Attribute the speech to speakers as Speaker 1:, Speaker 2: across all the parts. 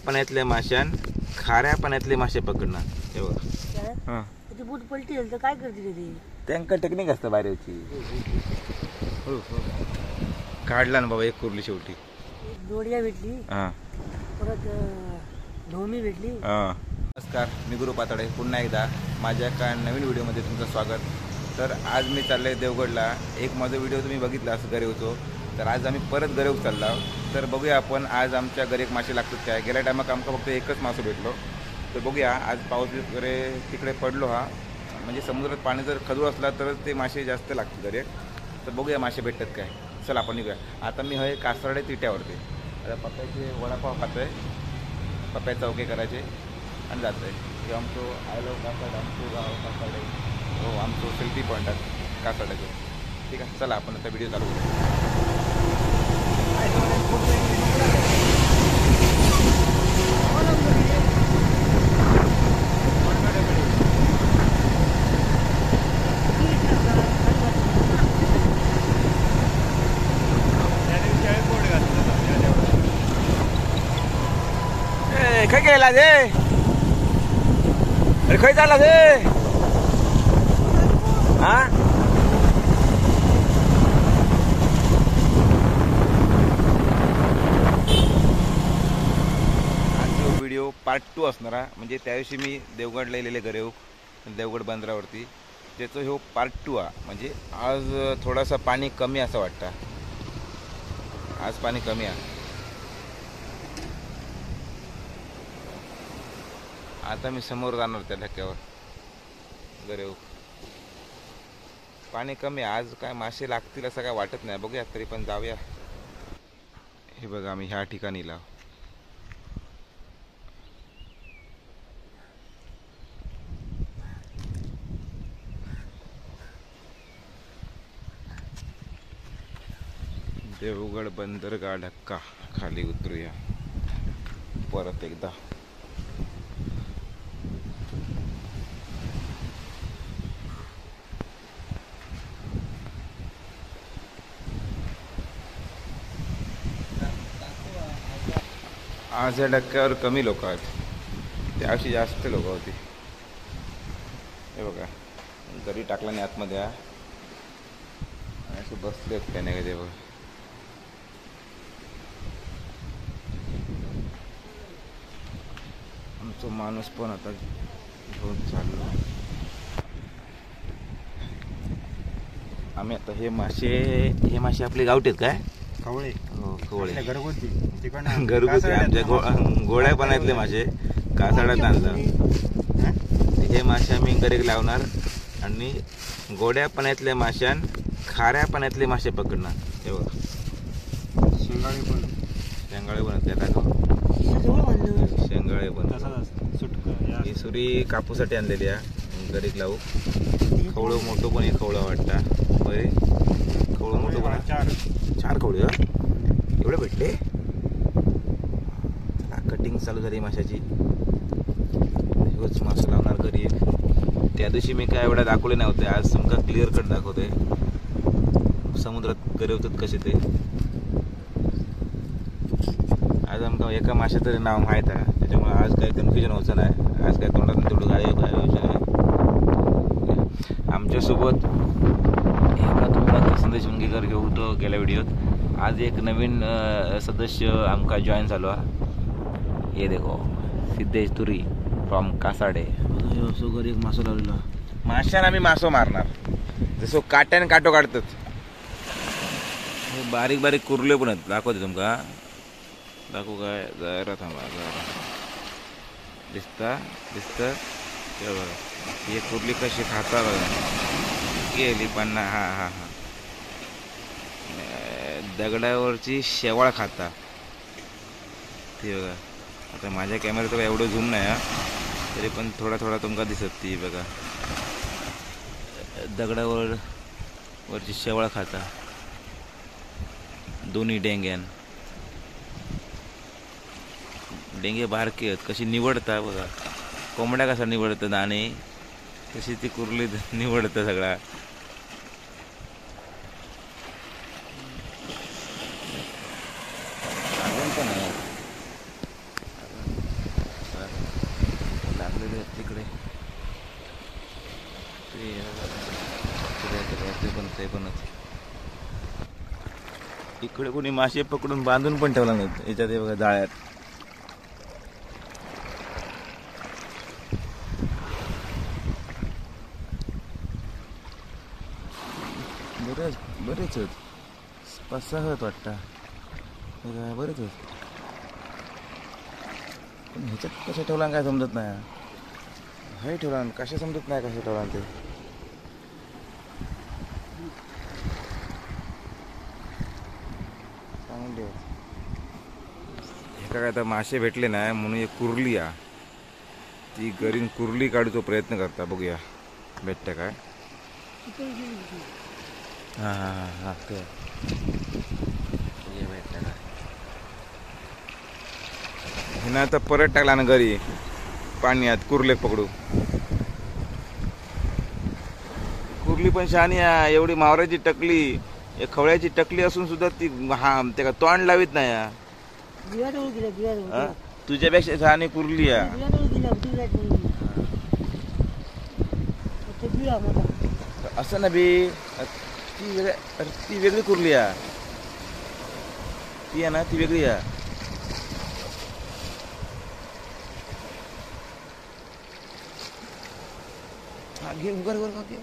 Speaker 1: पाण्यातल्या माशान खाऱ्या पाण्यातले मासे पकडणार. हे बघा हां
Speaker 2: ती बोट पलटी झाली तर काय करते ते?
Speaker 1: त्यांका टेक्निक असतं बाहेरची. हो हो काढला ना बाबा एक कुर्ली शेवटी.
Speaker 2: दोडिया भेटली,
Speaker 1: हां
Speaker 2: परत ढोमी भेटली.
Speaker 1: हां. नमस्कार, मी गुरु पातळे. पुन्हा एकदा माझ्या एका नवीन व्हिडिओमध्ये तुमचं स्वागत. तर आज मी चाललो आहे देवगडला. एक माझा व्हिडिओ तुम्ही बघितला असं गरेवचो. तर आज आम्ही परत गरेव चाललो. तर बघूया आपण आज आमच्या गरेक मासे लागतात काय. गेल्या टायमाक आमका फक्त एकच मासं भेटलो. तर बघूया आज पाऊस वगैरे तिकडे पडलो हा, म्हणजे समुद्रात पाणी जर खदूळ असला तरच ते मासे जास्त लागतात गरेक. तर बघूया मासे भेटतात काय. चला आपण निघूया. आता मी आहे कासारडे तिट्यावरती. आता पप्प्याचे वडापाव खातो आहे, पप्प्या चौके करायचे आणि जातो आहे. हे आमचं आय लव्ह कासाड, आमचं गाव कासाडे. हो आमचं सेल्फी पॉईंट आहे कासाड्याचं. ठीक आहे चला आपण आता व्हिडिओ चालू करू. काय केला ते? अरे खय चालला ते? हा आजचा व्हिडिओ पार्ट 2 असणार आहे. म्हणजे त्या दिवशी मी देवगडला गेलेले गरेव देवगड बंदरावरती, त्याचं ह्यो पार्ट 2 आहे. म्हणजे आज थोडासा पाणी कमी असं वाटतं. आज पाणी कमी आहे. आता मी समोर जाणार त्या धक्क्यावर गरेव. पाणी कमी आहे आज, काय मासे लागतील असं काय वाटत नाही. बघूया तरी पण जाऊया. हे बघा आम्ही ह्या ठिकाणी लाव. देवगड बंदरगाह ढक्का. खाली उतरूया परत एकदा. आज या डक्क्यावर कमी लोक आहेत, त्याशी जास्त लोक होती. हे बघा गरी टाकला नाही आतमध्ये असे बसले आहेत त्याने का ते बघा. आमचा माणूस पण आता घेऊन चाललो. आम्ही आता हे मासे आपले गावठेत काय
Speaker 3: खवळे.
Speaker 1: हो खवळे
Speaker 3: घरगुती
Speaker 1: घरगुती आमच्या गोळ्या पाण्यातले मासे कासाड्यात आणलं. हे मासे आम्ही गरेक लावणार आणि गोड्या पाण्यातल्या माशान खाऱ्या पाण्यातले मासे पकडणार. हे बघा
Speaker 3: शेंगाळे पण
Speaker 1: त्याला शेंगाळे पण. ही सुरी कापूसाठी आणलेली आहे गरीक लावू. खवळं मोठं पण हे खवळं वाटतं बरे. खवळं मोठं पण 4 खवळे एवढे भेटले. कटिंग चालू झाली माशाची. हेच मासे लावणार घरी. त्या दिवशी मी काय एवढा दाखवले नव्हते, आज समजा क्लिअर कट दाखवते समुद्रात गरवतात कसे ते. आज आमका एका माशा तरी नाव माहीत आहे, त्याच्यामुळे आज काही कन्फ्युजन व्हायचं नाही. आज काय तोंडात तेवढं गायब काय विषय नाही. आमच्यासोबत एका तुम्हाला संदेश मुंगेकर घेऊ होतो गेल्या व्हिडिओत. आज एक नवीन सदस्य आमका जॉईन झालो आहे. हे देखो सिद्धेश तुरी फ्रॉम कासाडे.
Speaker 2: सोगर एक मासं लावलेला.
Speaker 1: माशान आम्ही मासो मारणार जसं काट्याने काटो काढतात. बारीक बारीक कुर्ले पण आहेत. दाखवते तुमका. दाखवू काय जरा थांबा जरा. दिसत हे कुर्ली कशी खाता गेली पण. हा दगडावरची शेवाळ खाता ती बघा. आता माझ्या कॅमेऱ्यात तर एवढं झूम नाही तरी पण थोडा तुमका दिसत ती बघा. दगडावरची शेवाळ खाता दोन्ही डेंग्यान. डेंगे बारके आहेत. कशी निवडता बघा. कोंबड्या कसा निवडतात दाणे तशी ती कुर्ली निवडतं सगळा. अजून पण आहे इकडे कोणी मासे पकडून बांधून पण ठेवला नाहीत याच्यात हे बघा जाळ्यात. बरेच आहेत, 5-6 आहेत वाटतं. बरेच आहेत, पण ह्याच्यात कशा ठेवला काय समजत नाही. हे ठेवला कशा समजत नाही कशा ठेवला ते. चांगले एका काय तर मासे भेटले नाही म्हणून एक कुर्ली आहे ती गरीन कुर्ली काढूचा प्रयत्न करता. बघूया भेटते काय. हां हां हां हां ते भेटतं काय. हिनं आता परत टाकला ना घरी पाण्यात कुर्ले पकडू. कुर्ली पण शहाणी आहे, एवढी मावराची टकली, एक खवळ्याची टकली असून सुद्धा ती ते का तोंड लावित नाही. तुझ्यापेक्षा शहाणी कुर्ली आहे. असं ना बी ती वेगळी कुर्ली आहे. ती आहे ना ती वेगळी आहे. हा घे वर वर घे.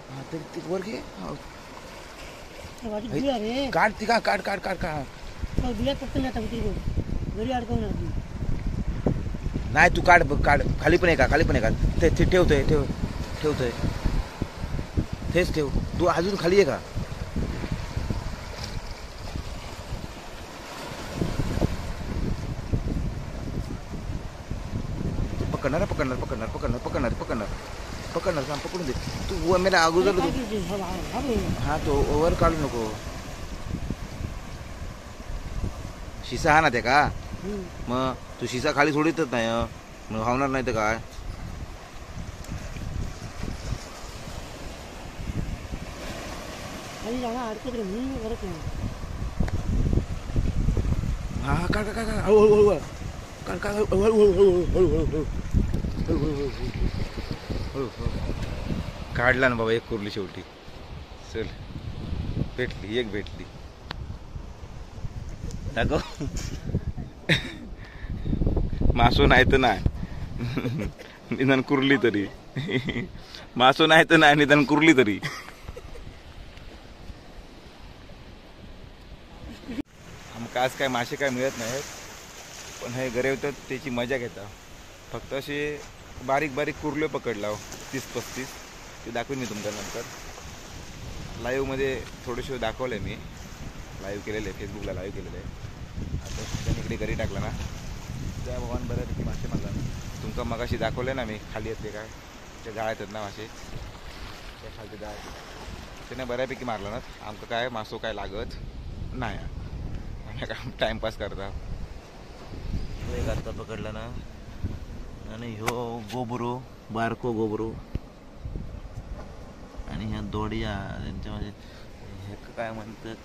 Speaker 1: हा ते वर घे. काढ ती का काढ काढ काढ काढ. नाही तू काढ काढ. खाली पण आहे का खाली पण आहे का. ते ठेवतोय ठेवतोय तेच ठेव. तू अजून खाली आहे का. पकडणार पकडणार पकडणार पकडणार पकडणार पकडणार पकडणार सांग पकडून दे तू. मेरा अगोदर हा तो वर काढू नको. शिसा हा ना ते का. मग तू शिसा खाली सोडितच नाही मग होणार नाही तर काय. हा हा काढ काढ काढ हळूहळू काढ काढ हळूहळू काढला ना बाबा एक कुर्ली शेवटी. चल भेटली एक भेटली. दाखव. मासो नाही तर नाही निदान कुर्ली तरी. मासो नाही तर नाही निदान कुर्ली तरी. आमका आज काय मासे काय मिळत नाहीत पण हे घरी होतात त्याची मजा घेता. फक्त असे बारीक बारीक कुर्ले पकडला 30-35 ते दाखवेन मी तुमच्या नंतर. लाईव्हमध्ये थोडेसे दाखवले मी. लाईव्ह केलेले फेसबुकला लाईव्ह केलेले आहे. आता त्यांनी इकडे घरी टाकला ना त्या भगवान बऱ्यापैकी मासे मारला. तुमका मगाशी दाखवले ना मी खाली येते काय त्या जाळ्यात आहेत ना मासे त्या खालचे जाळ्यात त्याने बऱ्यापैकी मारला ना. आमचं काय मासो काय लागत नाही आम्ही काय टाइमपास करता. एक आत्ता पकडला ना आणि ह्यो गोबरू बारको गोबरू आणि ह्या दोडिया त्यांच्यामध्ये हे काय म्हणतात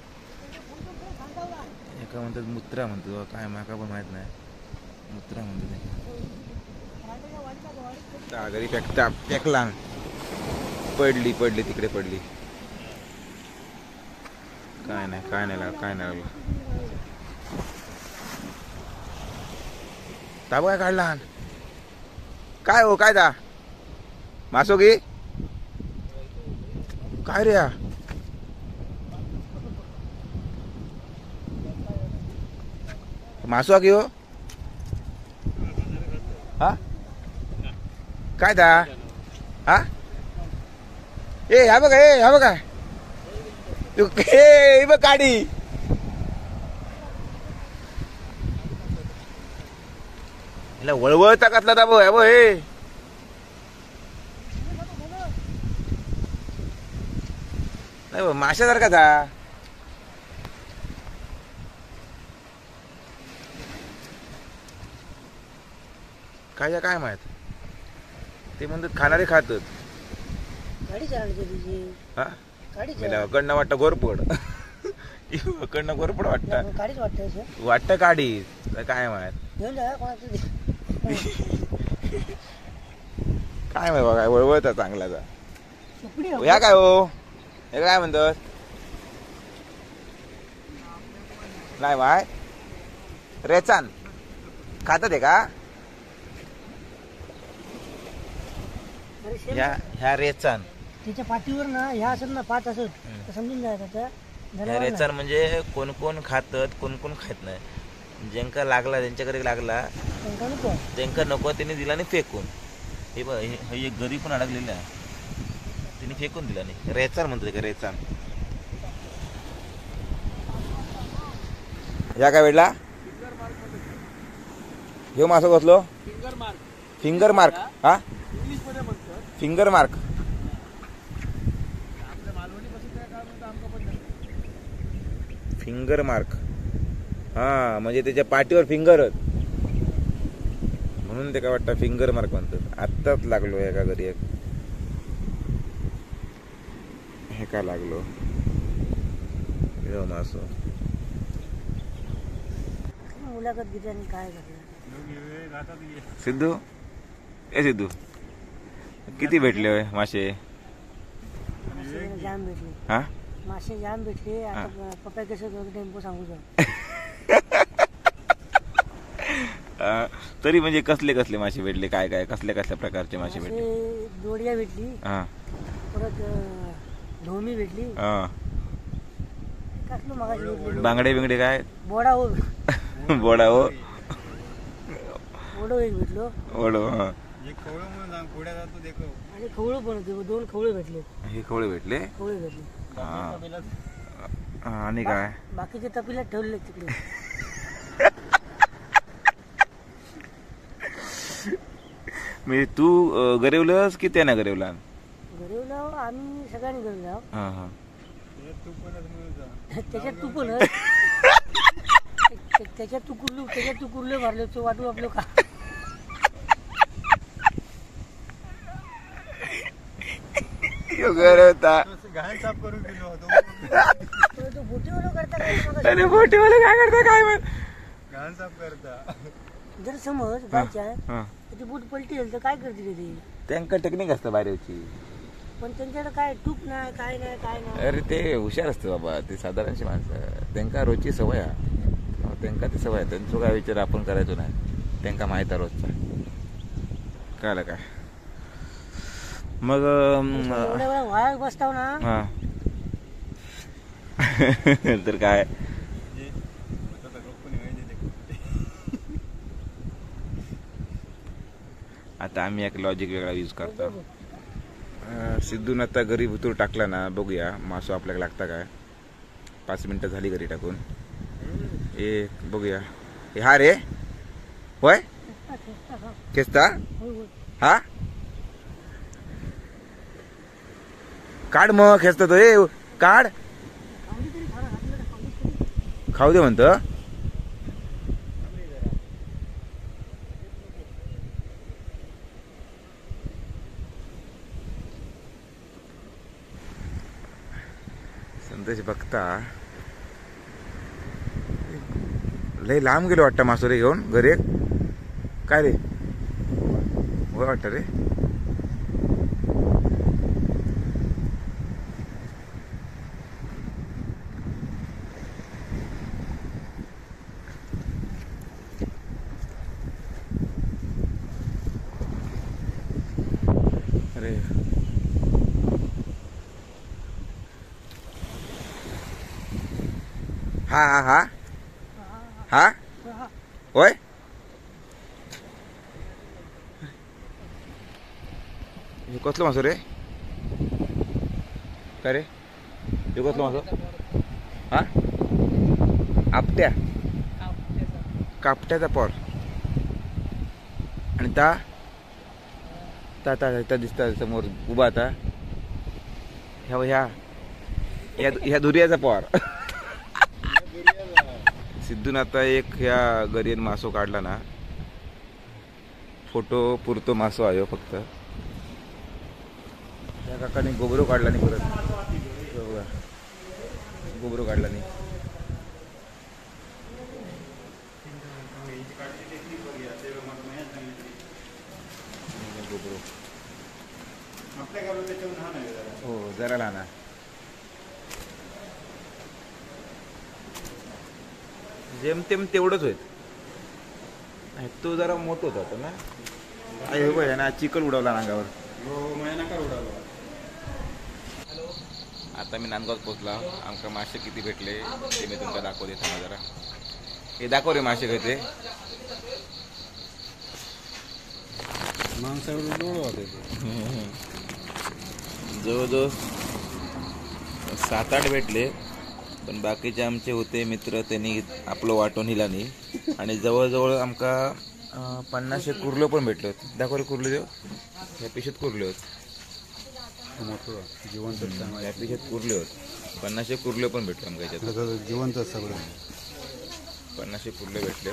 Speaker 1: एका म्हणतात मुत्रा म्हणतात काय माका पण माहित नाही. मुत्रा म्हणतात घरी फेकता फेकला पडली पडली तिकडे पडली. काय नाही काय नाही लागलं काय नाही लागलं. ताबा काय काढला काय हो काय दा मासो गी काय रे. मासो की हो हा काय दा हा ए हा बघा ए हा बघा हे बघ काढी. वळवळता घातला दाबो हे बघ हे नाही माशासारखा था. काय काय माहित ते म्हणतात खाणारे खातात. कडनं वाटतं गोरपड कडनं गोरपड वाटतं वाटतं काढी काय माहित काय माहित बघा वळवळता चांगला या काय हो हे काय म्हणतात नाही माय रेचान खातात आहे का
Speaker 2: अरे शेम
Speaker 1: ह्या रेचान
Speaker 2: त्याच्या पाठीवर ना ह्या असत ना पाठ असत तर समजून जायचं त्या
Speaker 1: ह्या
Speaker 2: जनावरांना.
Speaker 1: रेचान म्हणजे कोण कोण खातात कोण कोण खात नाही ज्यांका लागला ज्यांच्याकडे लागला
Speaker 2: त्यांना नको.
Speaker 1: त्यांका नको त्यांनी दिला नाही फेकून हे बघ हे एक गरी पण अडकलेलं आहे त्यांनी फेकून दिला नाही रेचान म्हणतो का रेचान या काय वेळला ह्यो मासो कसलो फिंगर मार्क हा फिंगर मार्क फिंगर मार्क हा म्हणजे त्याच्या पाठीवर फिंगर म्हणून ते काय वाटतं फिंगर मार्क म्हणतात आत्ताच लागलो एका घरी एक हे का लागलो ह्यो मासो
Speaker 2: मुलाखत घेते आणि काय करणार.
Speaker 1: सिद्धू ए सिद्धू किती भेटले होय मासे
Speaker 2: मासे जाम भेटले
Speaker 1: हा
Speaker 2: मासे जाम भेटले आता पप्पा कसं करतो टेम्पो सांगू जा.
Speaker 1: तरी म्हणजे कसले कसले मासे भेटले काय काय कसल्या कसल्या प्रकारचे मासे भेटले
Speaker 2: मासे दोडिया भेटली
Speaker 1: हा
Speaker 2: परत ढोमी भेटली
Speaker 1: हा
Speaker 2: कसलं मगाशी भेटली
Speaker 1: बांगडे बिंगडे काय
Speaker 2: बोडा हो
Speaker 1: बोडा हो
Speaker 2: ओढो एक भेटलो
Speaker 1: ओढो हा
Speaker 2: आणि खवळं पण होते 2 खवळे भेटले
Speaker 1: हे खवळे भेटले
Speaker 2: खवळे भेटले
Speaker 1: हा आणि काय
Speaker 2: बाकीचे तपीला ठेवले तिकडे.
Speaker 1: म्हणजे तू गरवलंस की त्यानं गरवला
Speaker 2: गरवला आम्ही सगळ्यांनी गरवला
Speaker 1: हा हा
Speaker 2: त्याच्यात तू पण त्याच्यात तू कुर्ले मारले तो वाटू आपलं का
Speaker 1: गरवता
Speaker 2: तो बोटीवाला करता काय
Speaker 1: बोटीवाले काय करता काय म्हण
Speaker 2: जर समज बायच्या ती बोट पलटी झाली तर काय करते ते
Speaker 1: त्यांका टेक्निक असतं बाहेरची
Speaker 2: पण त्यांच्याकडे काय टूप नाही काय नाही
Speaker 1: अरे ते हुशार असतं बाबा ते साधारणशी माणसं त्यांका रोजची सवय आहे त्यांका ती सवय आहे त्यांचा काय विचार आपण करायचो नाही त्यांका माहित आहे रोजचा कळलं काय मग
Speaker 2: एवढ्या वेळा वाया बसताव ना
Speaker 1: हा तर काय आता आम्ही एक लॉजिक वेगळा यूज करतो सिद्धून आता घरी भुतूर टाकला ना बघूया मासो आपल्याला लागता काय 5 मिनिटं झाली घरी टाकून बघूया हा रे होय खेचता हा काढ मग खेचता तो काढ खाऊ दे म्हणतो संदेश बघता लय लांब गेलो वाटतं मासोरे घेऊन घरी काय रे होय वाटतं रे अरे हा हा हा हा होय हे कसलं मासो रे काय रे हे कसलं मासो हा आपट्या कापट्याचा पॉर आणि ता दिसता समोर उभा आता ह्या धुर्याचा पॉर सिद्धून आता एक ह्या गरीन मासो काढला ना फोटो पुरतो मासो आयो फक्त त्या काकाने गोबरो काढला नाही परत गोबरो काढला नाही गोबरो हो जरा लहान जेमतेम तेवढंच होईल. आणि तो जरा मोठं होता तो ना. हे बघ ना चिकल उडवला नांगावर. आता मी नांदगावात पोचला. आमका मासे किती भेटले ते मी तुमका दाखवते. थांबा जरा. हे दाखव रे मासे घेते. जवळजवळ 7-8 भेटले. पण बाकीचे आमचे होते मित्र त्यांनी आपलं वाटून हिला नाही. आणि जवळजवळ आमका 50 कुर्ले पण भेटले होते. दाखव रे कुर्ले देव. या पिशेत कुर्ले होत.
Speaker 3: जिवंत
Speaker 1: या पिशेत कुर्ले होत. 50 कुर्ले पण भेटले आमच्या याच्यात.
Speaker 3: जिवंत सगळं
Speaker 1: 50 कुर्ले भेटले.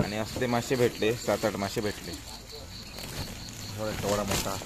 Speaker 1: आणि असले मासे भेटले 7-8 मासे भेटले. केवढा मोठा.